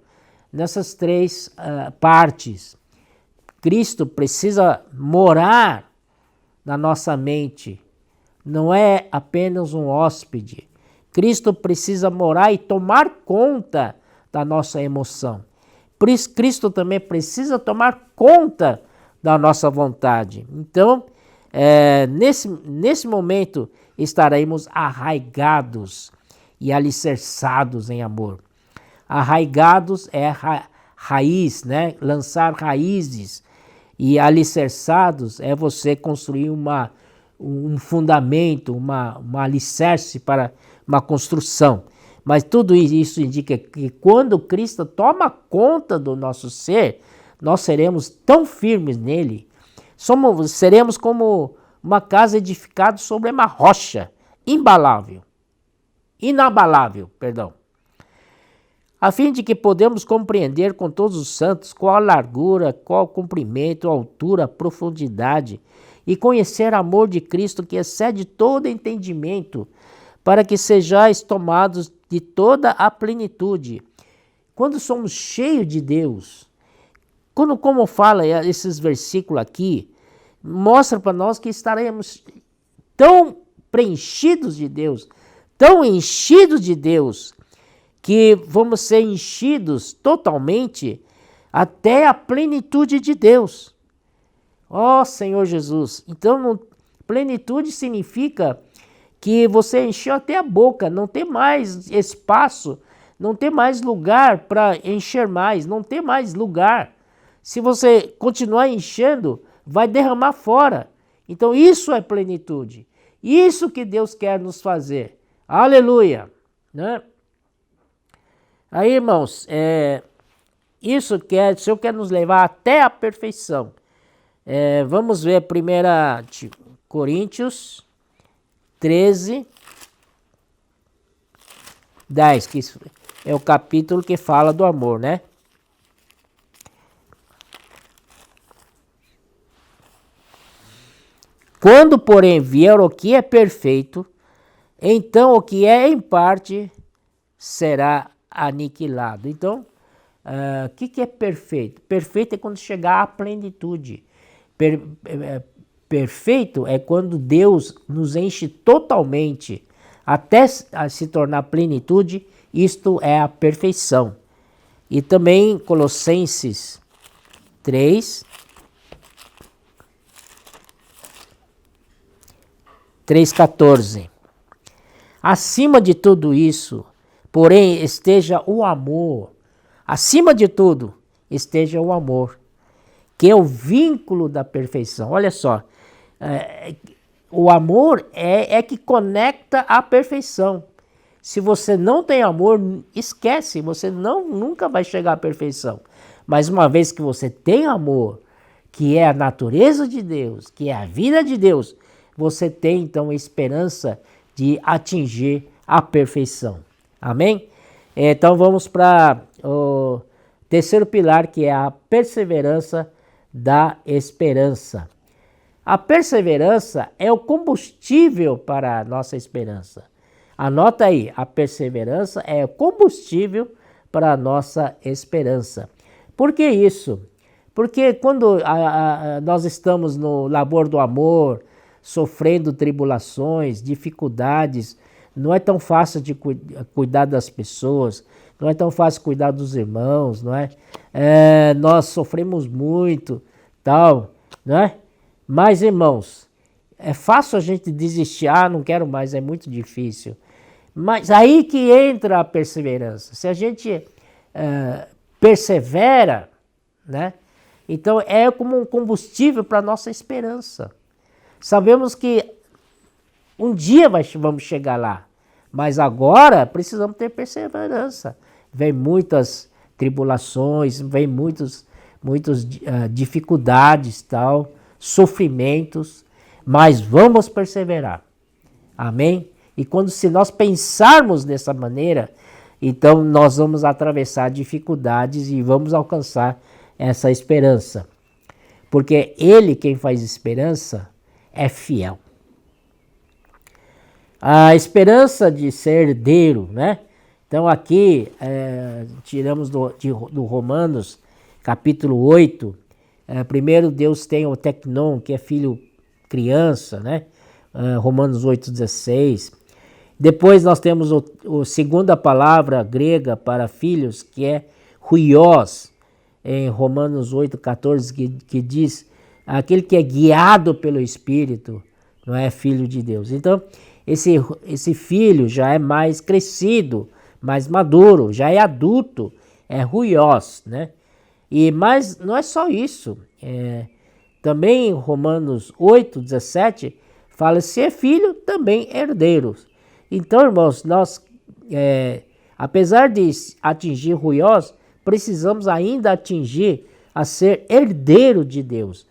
nessas 3 partes. Cristo precisa morar na nossa mente, não é apenas um hóspede. Cristo precisa morar e tomar conta da nossa emoção. Por isso, Cristo também precisa tomar conta da nossa vontade. Então, nesse momento, estaremos arraigados e alicerçados em amor. Arraigados é raiz, né? Lançar raízes. E alicerçados é você construir um fundamento, uma alicerce para uma construção. Mas tudo isso indica que quando Cristo toma conta do nosso ser, nós seremos tão firmes nele, seremos como uma casa edificada sobre uma rocha inabalável, a fim de que podemos compreender com todos os santos qual a largura, qual o comprimento, a altura, a profundidade, e conhecer o amor de Cristo que excede todo entendimento, para que sejais tomados de toda a plenitude. Quando somos cheios de Deus, como fala esses versículos aqui, mostra para nós que estaremos tão preenchidos de Deus, tão enchidos de Deus, que vamos ser enchidos totalmente até a plenitude de Deus. Ó Senhor Jesus! Então, plenitude significa que você encheu até a boca, não tem mais espaço, não tem mais lugar para encher mais, não tem mais lugar. Se você continuar enchendo, vai derramar fora. Então isso é plenitude. Isso que Deus quer nos fazer. Aleluia! Né? Aí, irmãos, o Senhor quer nos levar até a perfeição. Vamos ver 1 Coríntios 13, 10, que é o capítulo que fala do amor, né? Quando, porém, vier o que é perfeito, então o que é em parte será aniquilado. Então, o que é perfeito? Perfeito é quando chegar à plenitude. Perfeito é quando Deus nos enche totalmente até se tornar plenitude. Isto é a perfeição. E também Colossenses 3:14. Acima de tudo isso, porém, esteja o amor. Acima de tudo, esteja o amor, que é o vínculo da perfeição. Olha só, o amor é que conecta à perfeição. Se você não tem amor, esquece, você nunca vai chegar à perfeição. Mas uma vez que você tem amor, que é a natureza de Deus, que é a vida de Deus, você tem então a esperança de atingir a perfeição. Amém? Então vamos para o terceiro pilar, que é a perseverança da esperança. A perseverança é o combustível para a nossa esperança. Anota aí, a perseverança é o combustível para a nossa esperança. Por que isso? Porque quando nós estamos no labor do amor, sofrendo tribulações, dificuldades, não é tão fácil de cuidar das pessoas, não é tão fácil cuidar dos irmãos, não é? Nós sofremos muito, tal, não é? Mas, irmãos, é fácil a gente desistir, não quero mais, é muito difícil. Mas aí que entra a perseverança. Se a gente persevera, né? Então é como um combustível para a nossa esperança. Sabemos que um dia vamos chegar lá, mas agora precisamos ter perseverança. Vem muitas tribulações, vem muitas dificuldades, tal, sofrimentos, mas vamos perseverar. Amém? E se nós pensarmos dessa maneira, então nós vamos atravessar dificuldades e vamos alcançar essa esperança. Porque Ele, quem faz esperança, é fiel. A esperança de ser herdeiro, né? Então aqui tiramos do Romanos, capítulo 8, primeiro Deus tem o teknon, que é filho criança, né? Romanos 8:16. Depois nós temos a segunda palavra grega para filhos, que é huios, em Romanos 8:14, que diz aquele que é guiado pelo Espírito, não é filho de Deus. Então, esse filho já é mais crescido, mais maduro, já é adulto, é huios, né? Mas não é só isso. Também Romanos 8:17 fala, se é filho, também herdeiros. Então, irmãos, nós, apesar de atingir ruiós, precisamos ainda atingir a ser herdeiro de Deus.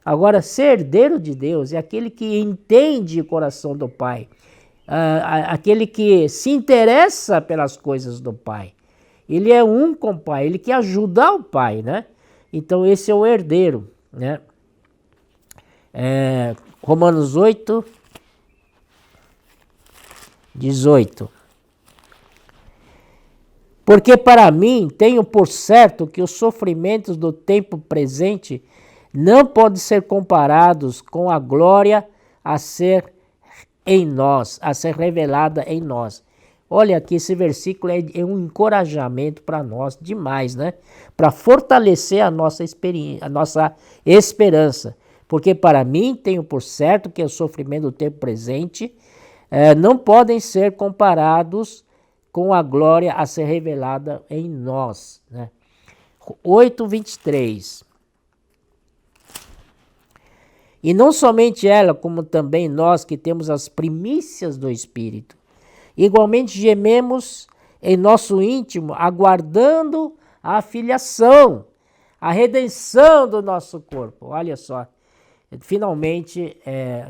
Agora, ser herdeiro de Deus é aquele que entende o coração do Pai, aquele que se interessa pelas coisas do Pai. Ele é um com o Pai, ele quer ajudar o Pai, né? Então, esse é o herdeiro, né? Romanos 8, 18. Porque para mim, tenho por certo que os sofrimentos do tempo presente não podem ser comparados com a glória a ser em nós, a ser revelada em nós. Olha aqui, esse versículo é um encorajamento para nós demais, né? Para fortalecer a nossa experiência, a nossa esperança. Porque para mim, tenho por certo que o sofrimento do tempo presente não podem ser comparados com a glória a ser revelada em nós, né? 8:23. E não somente ela, como também nós que temos as primícias do Espírito, igualmente gememos em nosso íntimo, aguardando a filiação, a redenção do nosso corpo. Olha só, finalmente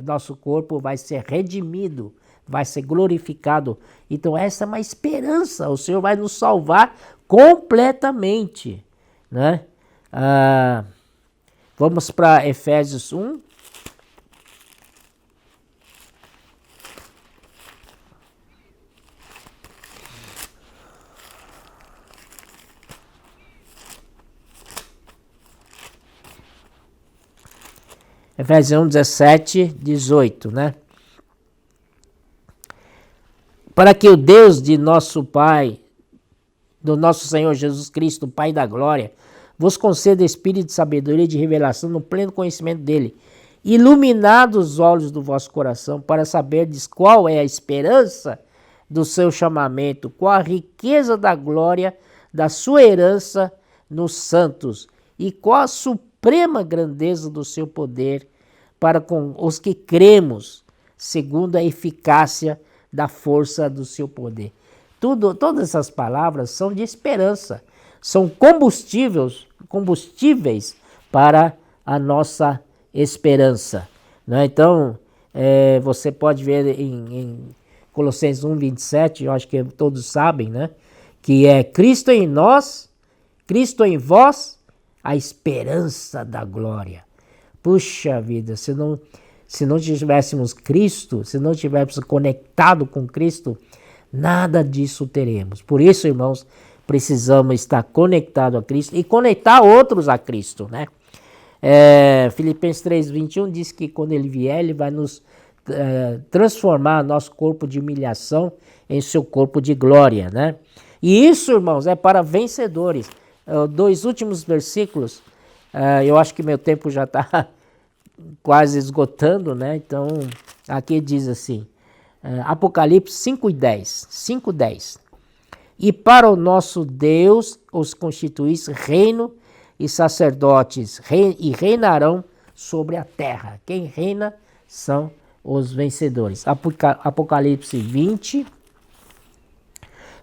nosso corpo vai ser redimido, vai ser glorificado. Então essa é uma esperança, o Senhor vai nos salvar completamente, né? Vamos para Efésios 1. Efésios 1, 17, 18, né? Para que o Deus de nosso Pai, do nosso Senhor Jesus Cristo, Pai da glória, vos conceda espírito de sabedoria e de revelação no pleno conhecimento dele, iluminados os olhos do vosso coração, para saberdes qual é a esperança do seu chamamento, qual a riqueza da glória da sua herança nos santos, e qual a suprema grandeza do seu poder para com os que cremos, segundo a eficácia da força do seu poder. Todas essas palavras são de esperança, são combustíveis para a nossa esperança, né? Então, você pode ver em Colossenses 1:27, eu acho que todos sabem, né? Que é Cristo em nós, Cristo em vós, a esperança da glória. Puxa vida, se não tivéssemos Cristo, se não tivéssemos conectado com Cristo, nada disso teremos. Por isso, irmãos, precisamos estar conectados a Cristo e conectar outros a Cristo, né? Filipenses 3:21 diz que quando ele vier, ele vai nos transformar nosso corpo de humilhação em seu corpo de glória, né? E isso, irmãos, é para vencedores. Dois últimos versículos, eu acho que meu tempo já está quase esgotando, né? Então, aqui diz assim, Apocalipse 5:10. 5:10. E para o nosso Deus os constituís reino e sacerdotes, e reinarão sobre a terra. Quem reina são os vencedores. Apocalipse 20,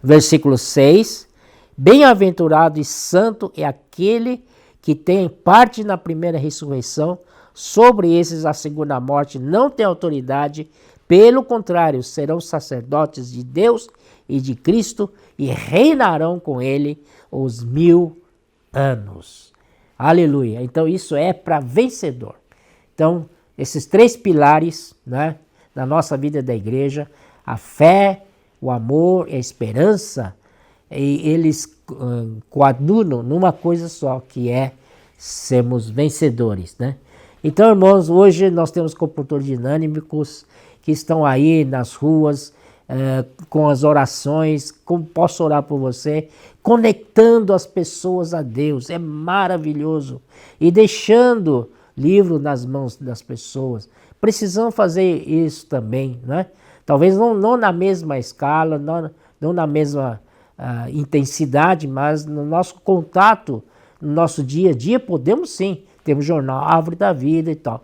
versículo 6. Bem-aventurado e santo é aquele que tem parte na primeira ressurreição. Sobre esses a segunda morte não tem autoridade, pelo contrário, serão sacerdotes de Deus e de Cristo e reinarão com ele os 1000 anos. Aleluia! Então isso é para vencedor. Então, esses três pilares, né, da nossa vida da igreja, a fé, o amor e a esperança, e eles coadunam numa coisa só, que é sermos vencedores, né? Então, irmãos, hoje nós temos comportadores dinâmicos que estão aí nas ruas, com as orações, como posso orar por você, conectando as pessoas a Deus, é maravilhoso, e deixando livro nas mãos das pessoas. Precisamos fazer isso também, né? Talvez não na mesma escala, não na mesma intensidade, mas no nosso contato, no nosso dia a dia, podemos sim. Temos jornal Árvore da Vida e tal.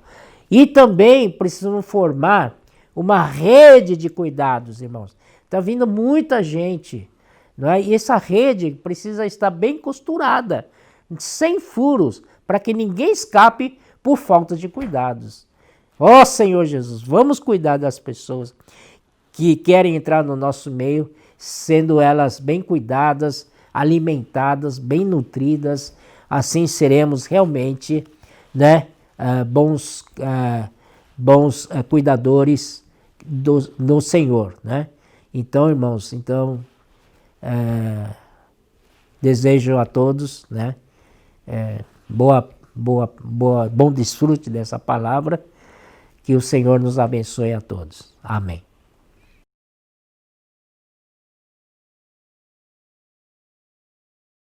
E também precisamos formar uma rede de cuidados, irmãos. Está vindo muita gente, não é? E essa rede precisa estar bem costurada, sem furos, para que ninguém escape por falta de cuidados. Ó Senhor Jesus, vamos cuidar das pessoas que querem entrar no nosso meio, sendo elas bem cuidadas, alimentadas, bem nutridas. Assim seremos realmente, né, bons cuidadores do Senhor, né? Então, irmãos, desejo a todos, né, bom desfrute dessa palavra, que o Senhor nos abençoe a todos. Amém.